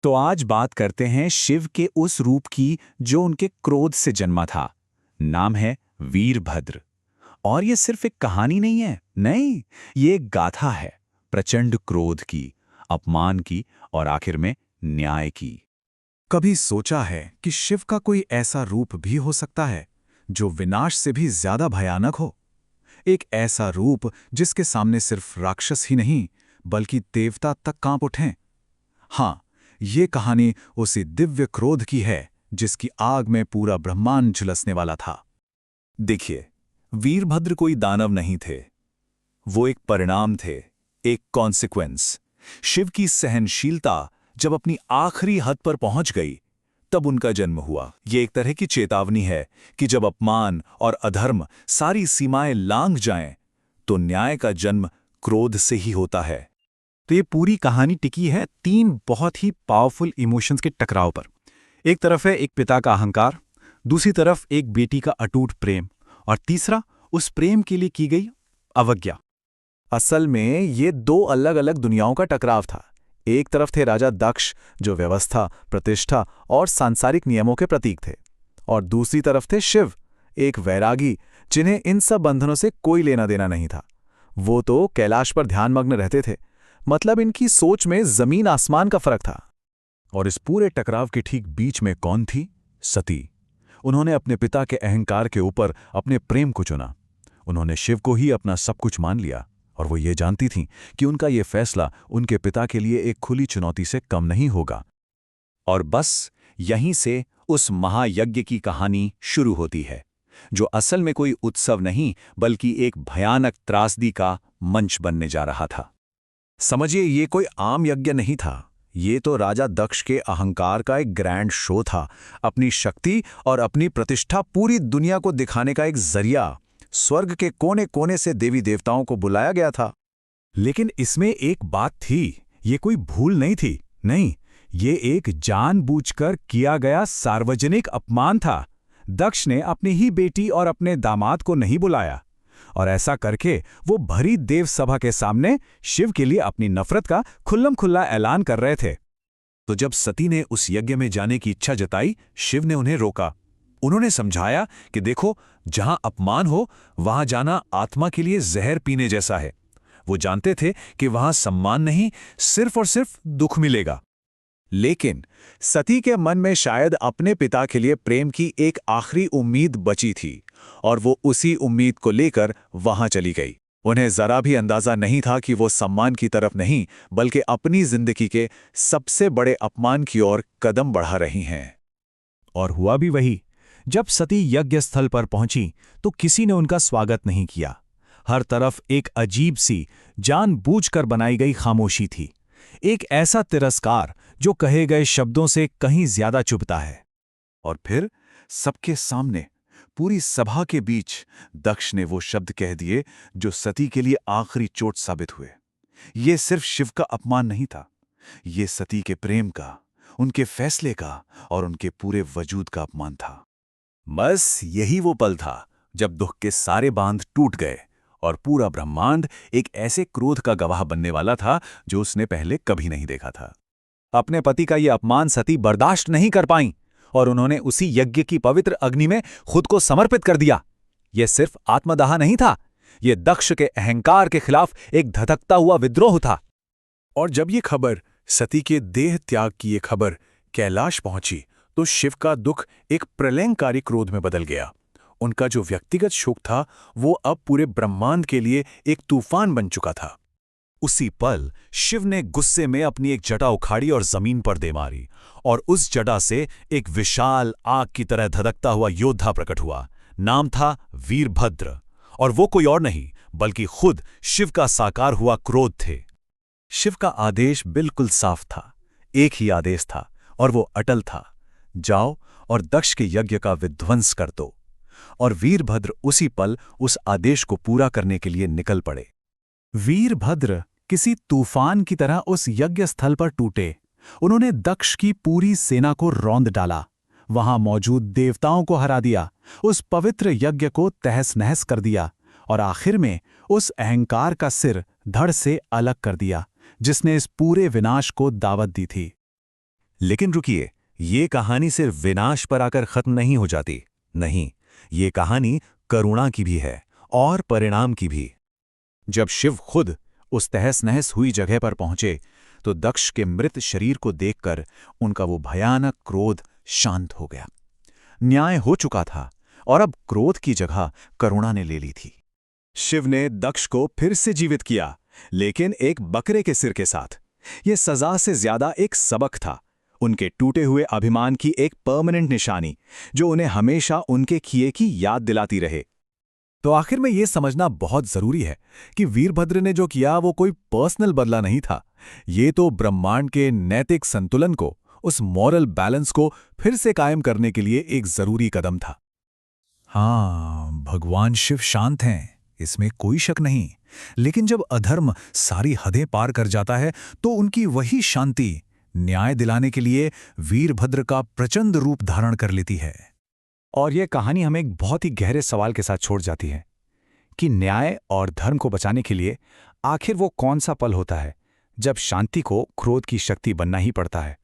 तो आज बात करते हैं शिव के उस रूप की जो उनके क्रोध से जन्मा था। नाम है वीरभद्र। और ये सिर्फ एक कहानी नहीं है, नहीं, ये एक गाथा है प्रचंड क्रोध की, अपमान की और आखिर में न्याय की। कभी सोचा है कि शिव का कोई ऐसा रूप भी हो सकता है जो विनाश से भी ज्यादा भयानक हो? एक ऐसा रूप जिसके सामने सिर्फ राक्षस ही नहीं बल्कि देवता तक कांप उठें। हाँ, ये कहानी उसी दिव्य क्रोध की है जिसकी आग में पूरा ब्रह्मांड झुलसने वाला था। देखिए, वीरभद्र कोई दानव नहीं थे, वो एक परिणाम थे, एक कॉन्सिक्वेंस। शिव की सहनशीलता जब अपनी आखिरी हद पर पहुंच गई, तब उनका जन्म हुआ। ये एक तरह की चेतावनी है कि जब अपमान और अधर्म सारी सीमाएं लांघ जाएं, तो न्याय का जन्म क्रोध से ही होता है। तो ये पूरी कहानी टिकी है तीन बहुत ही पावरफुल इमोशंस के टकराव पर। एक तरफ है एक पिता का अहंकार, दूसरी तरफ एक बेटी का अटूट प्रेम, और तीसरा उस प्रेम के लिए की गई अवज्ञा। असल में ये दो अलग अलग दुनियाओं का टकराव था। एक तरफ थे राजा दक्ष, जो व्यवस्था, प्रतिष्ठा और सांसारिक नियमों के प्रतीक थे, और दूसरी तरफ थे शिव, एक वैरागी जिन्हें इन सब बंधनों से कोई लेना देना नहीं था। वो तो कैलाश पर ध्यानमग्न रहते थे, मतलब इनकी सोच में जमीन आसमान का फर्क था। और इस पूरे टकराव के ठीक बीच में कौन थी? सती। उन्होंने अपने पिता के अहंकार के ऊपर अपने प्रेम को चुना। उन्होंने शिव को ही अपना सब कुछ मान लिया, और वो ये जानती थीं कि उनका ये फैसला उनके पिता के लिए एक खुली चुनौती से कम नहीं होगा। और बस यहीं से उस महायज्ञ की कहानी शुरू होती है, जो असल में कोई उत्सव नहीं बल्कि एक भयानक त्रासदी का मंच बनने जा रहा था। समझिए, ये कोई आम यज्ञ नहीं था। ये तो राजा दक्ष के अहंकार का एक ग्रैंड शो था, अपनी शक्ति और अपनी प्रतिष्ठा पूरी दुनिया को दिखाने का एक जरिया। स्वर्ग के कोने कोने से देवी देवताओं को बुलाया गया था। लेकिन इसमें एक बात थी, ये कोई भूल नहीं थी। नहीं, ये एक जानबूझकर किया गया सार्वजनिक अपमान था। दक्ष ने अपनी ही बेटी और अपने दामाद को नहीं बुलाया, और ऐसा करके वो भरी देव सभा के सामने शिव के लिए अपनी नफरत का खुल्लम खुल्ला ऐलान कर रहे थे। तो जब सती ने उस यज्ञ में जाने की इच्छा जताई, शिव ने उन्हें रोका। उन्होंने समझाया कि देखो, जहां अपमान हो वहां जाना आत्मा के लिए जहर पीने जैसा है। वो जानते थे कि वहां सम्मान नहीं, सिर्फ और सिर्फ दुख मिलेगा। लेकिन सती के मन में शायद अपने पिता के लिए प्रेम की एक आखिरी उम्मीद बची थी, और वो उसी उम्मीद को लेकर वहां चली गई। उन्हें जरा भी अंदाजा नहीं था कि वो सम्मान की तरफ नहीं बल्कि अपनी जिंदगी के सबसे बड़े अपमान की ओर कदम बढ़ा रही हैं। और हुआ भी वही। जब सती यज्ञ स्थल पर पहुंची तो किसी ने उनका स्वागत नहीं किया। हर तरफ एक अजीब सी जानबूझकर बनाई गई खामोशी थी, एक ऐसा तिरस्कार जो कहे गए शब्दों से कहीं ज्यादा चुभता है। और फिर सबके सामने, पूरी सभा के बीच, दक्ष ने वो शब्द कह दिए जो सती के लिए आखिरी चोट साबित हुए। ये सिर्फ शिव का अपमान नहीं था, ये सती के प्रेम का, उनके फैसले का और उनके पूरे वजूद का अपमान था। बस यही वो पल था जब दुख के सारे बांध टूट गए और पूरा ब्रह्मांड एक ऐसे क्रोध का गवाह बनने वाला था जो उसने पहले कभी नहीं देखा था। अपने पति का यह अपमान सती बर्दाश्त नहीं कर पाईं, और उन्होंने उसी यज्ञ की पवित्र अग्नि में खुद को समर्पित कर दिया। यह सिर्फ आत्मदाह नहीं था, यह दक्ष के अहंकार के खिलाफ एक धधकता हुआ विद्रोह था। और जब ये खबर, सती के देह त्याग की ये खबर कैलाश पहुंची, तो शिव का दुख एक प्रलयंकारी क्रोध में बदल गया। उनका जो व्यक्तिगत शोक था वो अब पूरे ब्रह्मांड के लिए एक तूफान बन चुका था। उसी पल शिव ने गुस्से में अपनी एक जटा उखाड़ी और जमीन पर दे मारी, और उस जटा से एक विशाल आग की तरह धधकता हुआ योद्धा प्रकट हुआ। नाम था वीरभद्र, और वो कोई और नहीं बल्कि खुद शिव का साकार हुआ क्रोध थे। शिव का आदेश बिल्कुल साफ था, एक ही आदेश था, और वो अटल था, जाओ और दक्ष के यज्ञ का विध्वंस कर दो। और वीरभद्र उसी पल उस आदेश को पूरा करने के लिए निकल पड़े। वीरभद्र किसी तूफान की तरह उस यज्ञ स्थल पर टूटे। उन्होंने दक्ष की पूरी सेना को रौंद डाला, वहां मौजूद देवताओं को हरा दिया, उस पवित्र यज्ञ को तहस नहस कर दिया, और आखिर में उस अहंकार का सिर धड़ से अलग कर दिया जिसने इस पूरे विनाश को दावत दी थी। लेकिन रुकिए, ये कहानी सिर्फ विनाश पर आकर खत्म नहीं हो जाती। नहीं, ये कहानी करुणा की भी है, और परिणाम की भी। जब शिव खुद उस तहस-नहस हुई जगह पर पहुंचे, तो दक्ष के मृत शरीर को देखकर उनका वो भयानक क्रोध शांत हो गया। न्याय हो चुका था, और अब क्रोध की जगह करुणा ने ले ली थी। शिव ने दक्ष को फिर से जीवित किया, लेकिन एक बकरे के सिर के साथ। यह सजा से ज्यादा एक सबक था, उनके टूटे हुए अभिमान की एक परमानेंट निशानी, जो उन्हें हमेशा उनके किए की याद दिलाती रहे। तो आखिर में यह समझना बहुत जरूरी है कि वीरभद्र ने जो किया वो कोई पर्सनल बदला नहीं था। ये तो ब्रह्मांड के नैतिक संतुलन को, उस मॉरल बैलेंस को फिर से कायम करने के लिए एक जरूरी कदम था। हाँ, भगवान शिव शांत हैं, इसमें कोई शक नहीं। लेकिन जब अधर्म सारी हदें पार कर जाता है, तो उनकी वही शांति न्याय दिलाने के लिए वीरभद्र का प्रचंड रूप धारण कर लेती है। और यह कहानी हमें एक बहुत ही गहरे सवाल के साथ छोड़ जाती है कि न्याय और धर्म को बचाने के लिए आखिर वो कौन सा पल होता है जब शांति को क्रोध की शक्ति बनना ही पड़ता है।